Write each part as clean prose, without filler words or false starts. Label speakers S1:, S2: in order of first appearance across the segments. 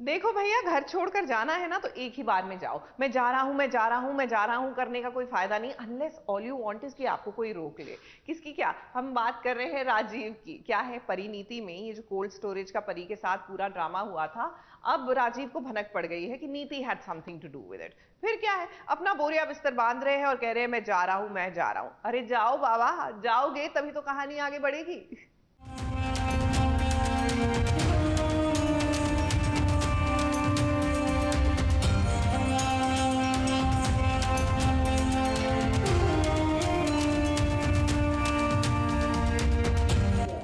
S1: देखो भैया, घर छोड़कर जाना है ना तो एक ही बार में जाओ। मैं जा रहा हूं, मैं जा रहा हूं, मैं जा रहा हूं करने का कोई फायदा नहीं, unless all you want is कि आपको कोई रोक ले। किसकी? क्या हम बात कर रहे हैं? राजीव की। क्या है, परिणीति में ये जो कोल्ड स्टोरेज का परी के साथ पूरा ड्रामा हुआ था, अब राजीव को भनक पड़ गई है कि Niti had something to do with it. फिर क्या है, अपना बोरिया बिस्तर बांध रहे हैं और कह रहे हैं मैं जा रहा हूं, मैं जा रहा हूं। अरे जाओ बाबा, जाओगे तभी तो कहानी आगे बढ़ेगी।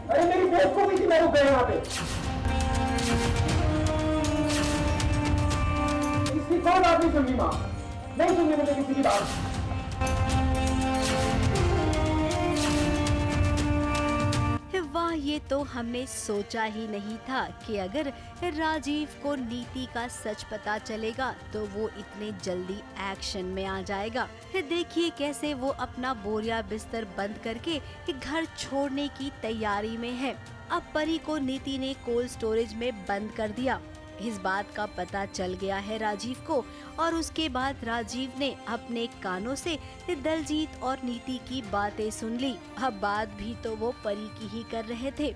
S2: अरे मेरी बेवकूफी थी, मैं रुक गया यहाँ पे। इसकी कौन बात नहीं सुननी माँ, नहीं सुननी मुझे किसी की बात।
S3: वाह, ये तो हमने सोचा ही नहीं था कि अगर राजीव को नीति का सच पता चलेगा तो वो इतने जल्दी एक्शन में आ जाएगा। देखिए कैसे वो अपना बोरिया बिस्तर बंद करके घर छोड़ने की तैयारी में है। अब परी को नीति ने कोल्ड स्टोरेज में बंद कर दिया। इस बात का पता चल गया है राजीव को और उसके बाद राजीव ने अपने कानों से दलजीत और नीति की बातें सुन ली। अब बात भी तो वो परी की ही कर रहे थे।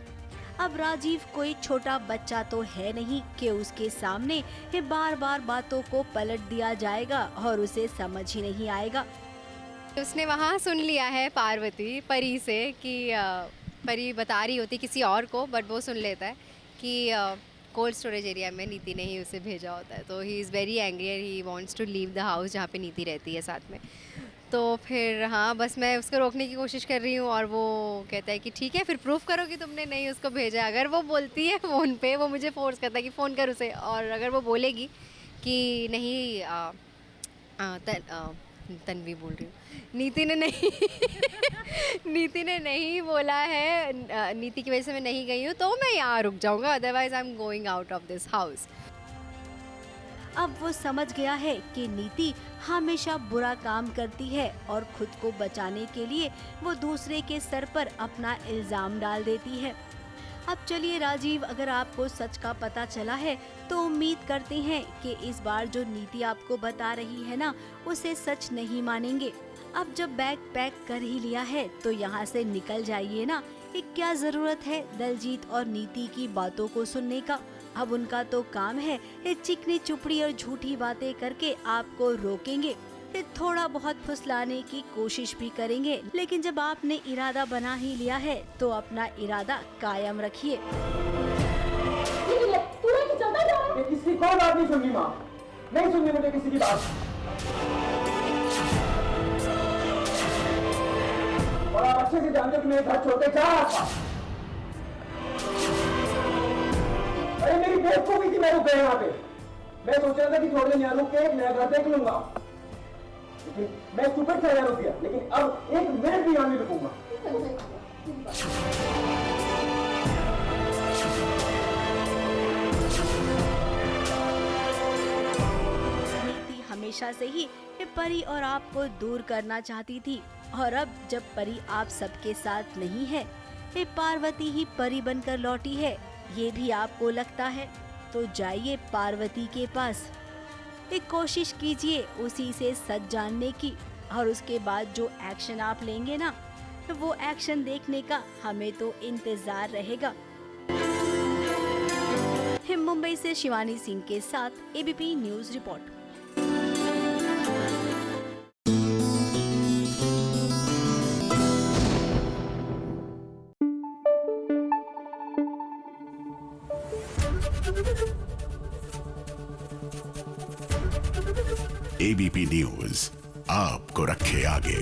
S3: अब राजीव कोई छोटा बच्चा तो है नहीं कि उसके सामने बार बार बातों को पलट दिया जाएगा और उसे समझ ही नहीं आएगा।
S4: उसने वहाँ सुन लिया है पार्वती परी से कि परी बता रही होती किसी और को, बट वो सुन लेता है कि कोल्ड स्टोरेज एरिया में नीति ने ही उसे भेजा होता है। तो ही is very angry and he wants to leave the house जहाँ पे नीति रहती है साथ में। तो फिर हाँ, बस मैं उसको रोकने की कोशिश कर रही हूँ और वो कहता है कि ठीक है, फिर प्रूफ करो कि तुमने नहीं उसको भेजा। अगर वो बोलती है फ़ोन पे, वो मुझे फोर्स करता है कि फ़ोन कर उसे, और अगर वो बोलेगी कि नहीं तन्वी बोल रही हूँ, नीति ने नहीं नीति ने नहीं बोला है, नीति की वजह से मैं नहीं गई हूँ, तो मैं यहाँ रुक जाऊँगा, otherwise I am going out of this house.
S3: अब वो समझ गया है कि नीति हमेशा बुरा काम करती है और खुद को बचाने के लिए वो दूसरे के सर पर अपना इल्जाम डाल देती है। अब चलिए राजीव, अगर आपको सच का पता चला है तो उम्मीद करते हैं कि इस बार जो नीति आपको बता रही है ना, उसे सच नहीं मानेंगे। अब जब बैग पैक कर ही लिया है तो यहाँ से निकल जाइए ना। क्या जरूरत है दलजीत और नीति की बातों को सुनने का। अब उनका तो काम है चिकनी चुपड़ी और झूठी बातें करके आपको रोकेंगे, फिर थोड़ा बहुत फुसलाने की कोशिश भी करेंगे। लेकिन जब आपने इरादा बना ही लिया है तो अपना इरादा कायम रखिए।
S2: किसी कौन बात नहीं सुननी माँ, नहीं सुननी मुझे किसी की बात। और आप अच्छे से जानते हो कि मैं घर छोड़कर जा रहा था। अरे मेरी बेवकूफी थी, मैं रुक गया यहाँ पे। मैं सोच रहा था कि थोड़े दिन यहाँ रुक के नया घर देख लूंगा, लेकिन मैं सुपर था यहाँ रुक गया, लेकिन अब एक मिनट भी यहाँ नहीं रुकूंगा।
S3: नीति हमेशा से ही परी और आपको दूर करना चाहती थी, और अब जब परी आप सबके साथ नहीं है, पार्वती ही परी बनकर लौटी है, ये भी आपको लगता है, तो जाइए पार्वती के पास, एक कोशिश कीजिए उसी से सच जानने की, और उसके बाद जो एक्शन आप लेंगे ना, वो एक्शन देखने का हमें तो इंतजार रहेगा। मुंबई से शिवानी सिंह के साथ ABP news report.
S5: ABP news आपको रखे आगे।